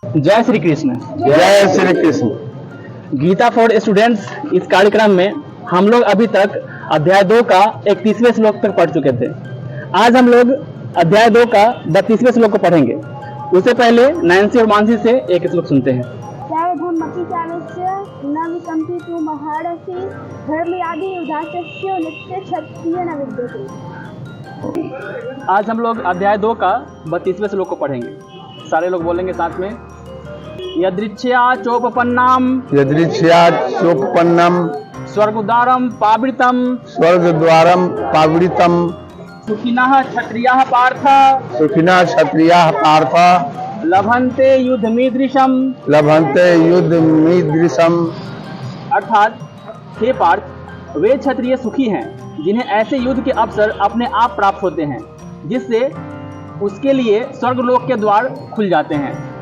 जय श्री कृष्ण। जय Shri Krishna. Gita for students इस कार्यक्रम में हम लोग अभी तक अध्याय 2 का 31वें श्लोक तक पढ़ चुके थे। आज हम लोग अध्याय 2 का 32वें श्लोक को पढ़ेंगे। उससे पहले नैन्सी और मानसी से एक श्लोक सुनते हैं। आज हम लोग अध्याय 2 का 32वें श्लोक को पढ़ेंगे। सारे लोग बोलेंगे साथ में। यदृच्छया चोपपन्नाम स्वर्गद्वारम पावृतम सुखिनः क्षत्रियाः पार्थ लभन्ते युद्धमीदृशम। अर्थात हे पार्थ, वे क्षत्रिय सुखी हैं जिन्हें ऐसे युद्ध के अवसर अपने आप प्राप्त होते हैं जिससे उसके लिए स्वर्गलोक के द्वार खुल जाते हैं।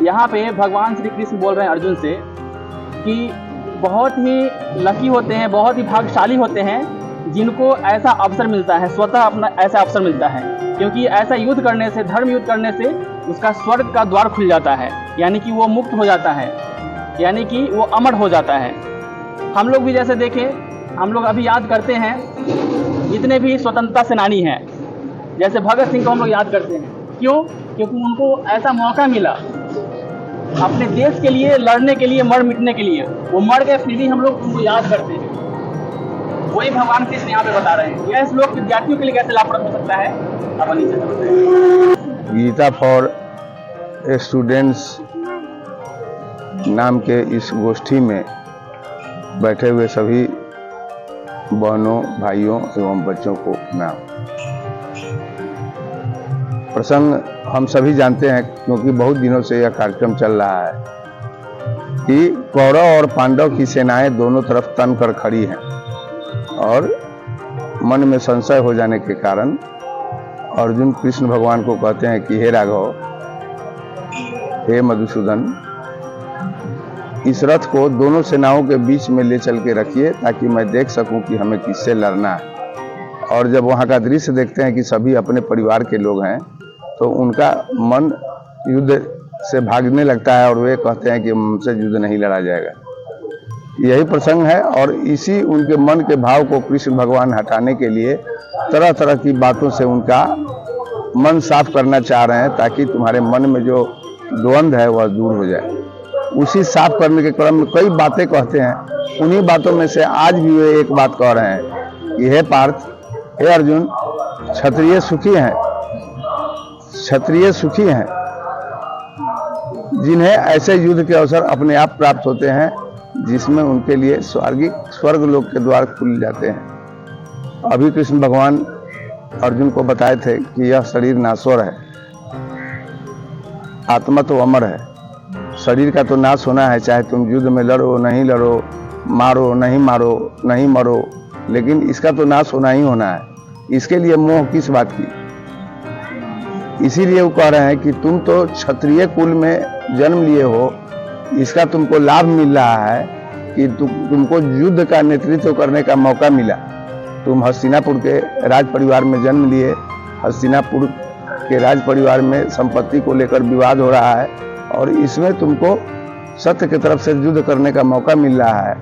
यहाँ पे भगवान श्री कृष्ण बोल रहे हैं अर्जुन से कि बहुत ही लकी होते हैं, बहुत ही भाग्यशाली होते हैं जिनको ऐसा अवसर मिलता है, स्वतः अपना ऐसा अवसर मिलता है, क्योंकि ऐसा युद्ध करने से, धर्म युद्ध करने से उसका स्वर्ग का द्वार खुल जाता है, यानी कि वो मुक्त हो जाता है, यानी कि वो अमर हो जाता है। हम लोग भी जैसे देखें, हम लोग अभी याद करते हैं जितने भी स्वतंत्रता सेनानी हैं, जैसे भगत सिंह को हम लोग याद करते हैं। क्यों? क्योंकि उनको ऐसा मौका मिला अपने देश के लिए लड़ने के लिए, मर मिटने के लिए। वो मर गए, फिर भी हम लोग उनको याद करते हैं। वही भगवान कृष्ण यहाँ पे बता रहे हैं। यह श्लोक विद्यार्थियों के लिए कैसे लाभप्रद हो सकता है, अपन नीचे समझते हैं। गीता फॉर स्टूडेंट्स नाम के इस गोष्ठी में बैठे हुए सभी बहनों, भाइयों एवं बच्चों को प्रणाम। प्रसंग हम सभी जानते हैं क्योंकि बहुत दिनों से यह कार्यक्रम चल रहा है कि कौरव और पांडव की सेनाएं दोनों तरफ तन कर खड़ी हैं और मन में संशय हो जाने के कारण अर्जुन कृष्ण भगवान को कहते हैं कि हे राघव, हे मधुसूदन, इस रथ को दोनों सेनाओं के बीच में ले चल के रखिए ताकि मैं देख सकूं कि हमें किससे लड़ना है। और जब वहां का दृश्य देखते हैं कि सभी अपने परिवार के लोग हैं तो उनका मन युद्ध से भागने लगता है और वे कहते हैं कि हमसे युद्ध नहीं लड़ा जाएगा। यही प्रसंग है और इसी उनके मन के भाव को कृष्ण भगवान हटाने के लिए तरह तरह की बातों से उनका मन साफ करना चाह रहे हैं ताकि तुम्हारे मन में जो द्वंद्व है वह दूर हो जाए। उसी साफ करने के क्रम में कई बातें कहते हैं। उन्हीं बातों में से आज भी वे एक बात कह रहे हैं कि हे पार्थ, हे अर्जुन, क्षत्रिय सुखी हैं, क्षत्रिय सुखी हैं जिन्हें ऐसे युद्ध के अवसर अपने आप प्राप्त होते हैं जिसमें उनके लिए स्वर्ग लोक के द्वार खुल जाते हैं। अभी कृष्ण भगवान अर्जुन को बताए थे कि यह शरीर नाश्वर है, आत्मा तो अमर है। शरीर का तो नाश होना है, चाहे तुम युद्ध में लड़ो नहीं लड़ो, मारो नहीं मारो, नहीं मरो, लेकिन इसका तो नाश होना ही होना है। इसके लिए मोह किस बात की? इसीलिए वो कह रहे हैं कि तुम तो क्षत्रिय कुल में जन्म लिए हो, इसका तुमको लाभ मिल रहा है कि तुमको युद्ध का नेतृत्व करने का मौका मिला। तुम हस्तिनापुर के राज परिवार में जन्म लिए, हस्तिनापुर के राज परिवार में संपत्ति को लेकर विवाद हो रहा है और इसमें तुमको सत्य की तरफ से युद्ध करने का मौका मिल रहा है।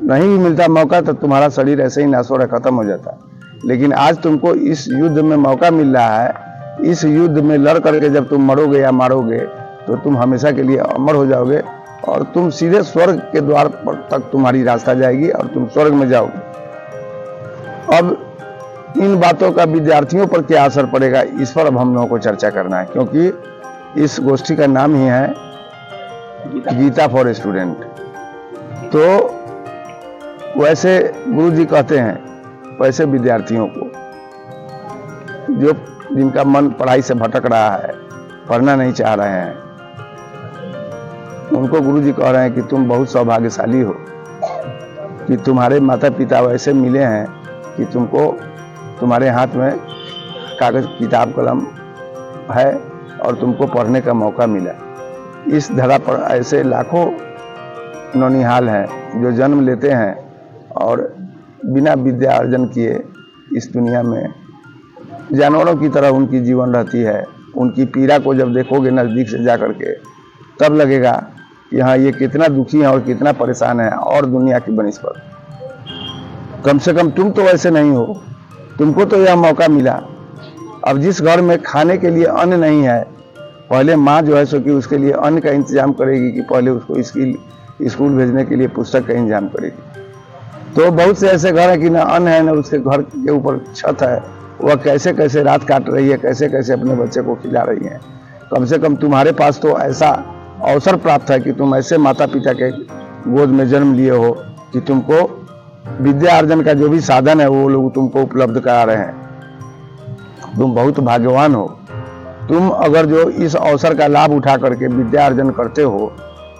नहीं भी मिलता मौका तो तुम्हारा शरीर ऐसे ही नासोरा खत्म हो जाता, लेकिन आज तुमको इस युद्ध में मौका मिल रहा है। इस युद्ध में लड़ करके जब तुम मरोगे या मारोगे तो तुम हमेशा के लिए अमर हो जाओगे और तुम सीधे स्वर्ग के द्वार पर तक तुम्हारी रास्ता जाएगी और तुम स्वर्ग में जाओगे। अब इन बातों का विद्यार्थियों पर क्या असर पड़ेगा, इस पर अब हम लोगों को चर्चा करना है, क्योंकि इस गोष्ठी का नाम ही है गीता फॉर स्टूडेंट। तो वैसे गुरु जी कहते हैं, वैसे विद्यार्थियों को जिनका मन पढ़ाई से भटक रहा है, पढ़ना नहीं चाह रहे हैं, उनको गुरु जी कह रहे हैं कि तुम बहुत सौभाग्यशाली हो कि तुम्हारे माता पिता वैसे मिले हैं कि तुमको तुम्हारे हाथ में कागज किताब कलम है और तुमको पढ़ने का मौका मिला। इस धरा पर ऐसे लाखों नौनिहाल हैं जो जन्म लेते हैं और बिना विद्या अर्जन किए इस दुनिया में जानवरों की तरह उनकी जीवन रहती है। उनकी पीड़ा को जब देखोगे नज़दीक से जा करके तब लगेगा कि हाँ ये कितना दुखी है और कितना परेशान है और दुनिया की बनिस्पत। कम से कम तुम तो वैसे नहीं हो, तुमको तो यह मौका मिला। अब जिस घर में खाने के लिए अन्न नहीं है, पहले माँ जो है सो कि उसके लिए अन्न का इंतजाम करेगी कि पहले उसको स्कूल भेजने के लिए पुस्तक का इंतजाम करेगी। तो बहुत से ऐसे घर है कि ना अन्न है ना उसके घर के ऊपर छत है, वह कैसे कैसे रात काट रही है, कैसे कैसे अपने बच्चे को खिला रही है। कम से कम तुम्हारे पास तो ऐसा अवसर प्राप्त है कि तुम ऐसे माता पिता के गोद में जन्म लिए हो कि तुमको विद्या अर्जन का जो भी साधन है वो लोग तुमको उपलब्ध करा रहे हैं। तुम बहुत भाग्यवान हो। तुम अगर जो इस अवसर का लाभ उठा करके विद्या अर्जन करते हो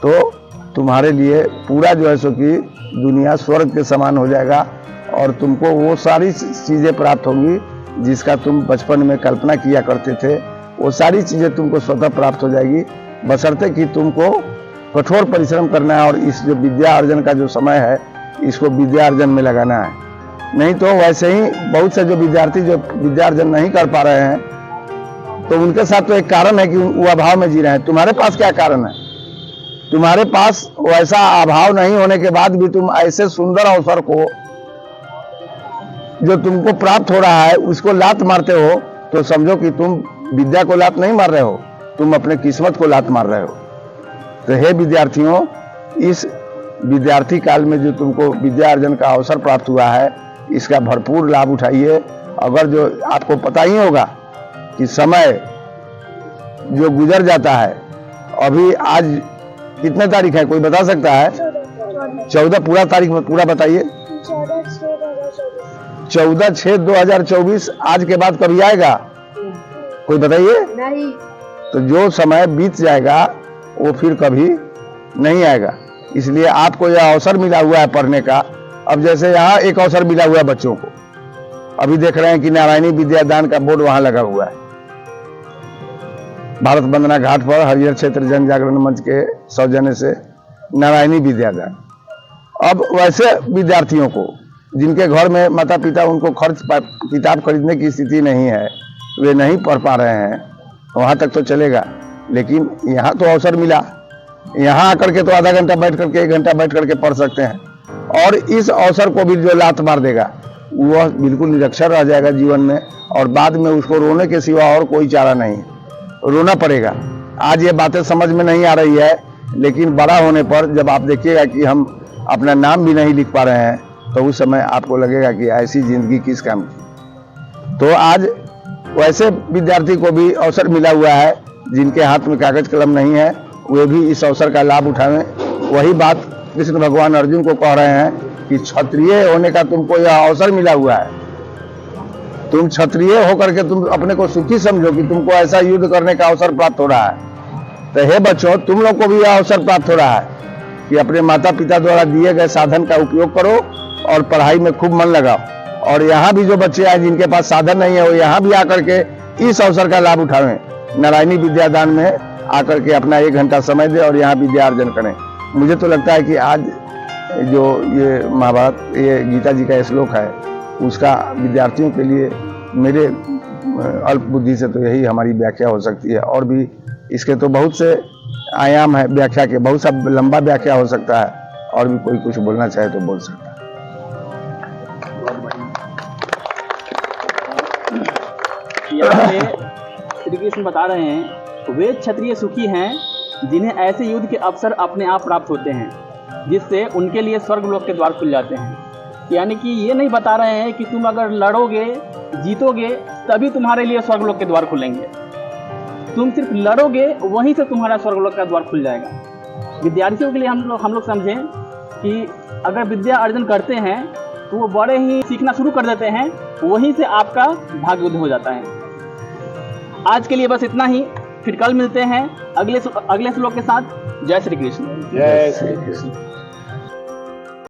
तो तुम्हारे लिए पूरा जो है सो कि दुनिया स्वर्ग के समान हो जाएगा और तुमको वो सारी चीज़ें प्राप्त होंगी जिसका तुम बचपन में कल्पना किया करते थे। वो सारी चीज़ें तुमको स्वतः प्राप्त हो जाएगी, बशर्ते कि तुमको कठोर परिश्रम करना है और इस जो विद्या अर्जन का जो समय है इसको विद्या अर्जन में लगाना है। नहीं तो वैसे ही बहुत से जो विद्यार्थी जो विद्या अर्जन नहीं कर पा रहे हैं तो उनके साथ तो एक कारण है कि वो अभाव में जी रहे हैं। तुम्हारे पास क्या कारण है? तुम्हारे पास वैसा अभाव नहीं होने के बाद भी तुम ऐसे सुंदर अवसर को जो तुमको प्राप्त हो रहा है उसको लात मारते हो, तो समझो कि तुम विद्या को लात नहीं मार रहे हो, तुम अपने किस्मत को लात मार रहे हो। तो हे विद्यार्थियों, इस विद्यार्थी काल में जो तुमको विद्या अर्जन का अवसर प्राप्त हुआ है इसका भरपूर लाभ उठाइए। अगर जो आपको पता ही होगा कि समय जो गुजर जाता है, अभी आज कितने तारीख है कोई बता सकता है? 14 पूरा तारीख पूरा बताइए। 14/6/2024 आज के बाद कभी आएगा कोई बताइए? नहीं। तो जो समय बीत जाएगा वो फिर कभी नहीं आएगा। इसलिए आपको यह अवसर मिला हुआ है पढ़ने का। अब जैसे यहाँ एक अवसर मिला हुआ है बच्चों को, अभी देख रहे हैं कि नारायणी विद्यादान का बोर्ड वहां लगा हुआ है भारत वंदना घाट पर, हरिहर क्षेत्र जन जागरण मंच के सौजन्य से नारायणी विद्यादान। अब वैसे विद्यार्थियों को जिनके घर में माता पिता उनको खर्च किताब खरीदने की स्थिति नहीं है, वे नहीं पढ़ पा रहे हैं, वहां तक तो चलेगा। लेकिन यहाँ तो अवसर मिला, यहाँ आकर के तो आधा घंटा बैठ करके 1 घंटा बैठ करके पढ़ सकते हैं। और इस अवसर को भी जो लात मार देगा वह बिल्कुल निरक्षर रह जाएगा जीवन में, और बाद में उसको रोने के सिवा और कोई चारा नहीं, रोना पड़ेगा। आज ये बातें समझ में नहीं आ रही है, लेकिन बड़ा होने पर जब आप देखिएगा कि हम अपना नाम भी नहीं लिख पा रहे हैं तो उस समय आपको लगेगा कि ऐसी जिंदगी किस काम की। तो आज वैसे विद्यार्थी को भी अवसर मिला हुआ है जिनके हाथ में कागज कलम नहीं है, वे भी इस अवसर का लाभ उठाएं। वही बात कृष्ण भगवान अर्जुन को कह रहे हैं कि क्षत्रिय होने का तुमको यह अवसर मिला हुआ है। तुम क्षत्रिय होकर के तुम अपने को सुखी समझो कि तुमको ऐसा युद्ध करने का अवसर प्राप्त हो रहा है। तो हे बच्चों, तुम लोग को भी यह अवसर प्राप्त हो रहा है कि अपने माता पिता द्वारा दिए गए साधन का उपयोग करो और पढ़ाई में खूब मन लगाओ। और यहाँ भी जो बच्चे आए जिनके पास साधन नहीं है वो यहाँ भी आकर के इस अवसर का लाभ उठावें। नारायणी विद्यादान में आकर के अपना 1 घंटा समय दे और यहाँ विद्या अर्जन करें। मुझे तो लगता है कि आज जो ये महाभारत, ये गीता जी का श्लोक है, उसका विद्यार्थियों के लिए मेरे अल्प बुद्धि से तो यही हमारी व्याख्या हो सकती है। और भी इसके तो बहुत से आयाम है व्याख्या के, बहुत सा लंबा व्याख्या हो सकता है, और भी कोई कुछ बोलना चाहे तो बोल सकता है। यहाँ पे श्री कृष्ण बता रहे हैं वे क्षत्रिय सुखी हैं जिन्हें ऐसे युद्ध के अवसर अपने आप प्राप्त होते हैं जिससे उनके लिए स्वर्ग लोक के द्वार खुल जाते हैं। यानी कि ये नहीं बता रहे हैं कि तुम अगर लड़ोगे जीतोगे तभी तुम्हारे लिए स्वर्ग लोक के द्वार खुलेंगे। तुम सिर्फ लड़ोगे वहीं से तुम्हारा स्वर्ग लोक का द्वार खुल जाएगा। विद्यार्थियों के लिए हम लोग समझें कि अगर विद्या अर्जन करते हैं तो वो बड़े ही सीखना शुरू कर देते हैं, वहीं से आपका भाग्य उदय हो जाता है। आज के लिए बस इतना ही, फिर कल मिलते हैं अगले श्लोक के साथ। जय श्री कृष्ण। जय श्री कृष्ण।